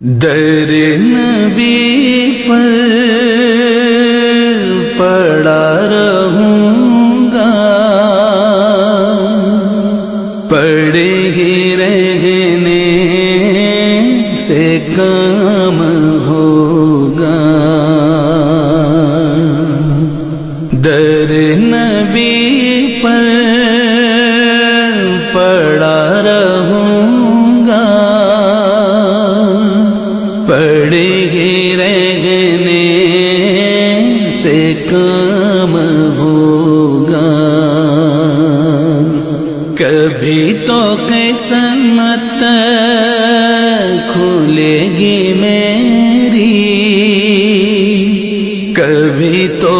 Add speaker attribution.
Speaker 1: दर नबी पर पड़ा रहूंगा, पड़े ही रहने से काम होगा। दर नबी पर पड़ा रहूंगा, पड़े ही रहने से काम होगा। कभी तो किस्मत खुलेगी मेरी, कभी तो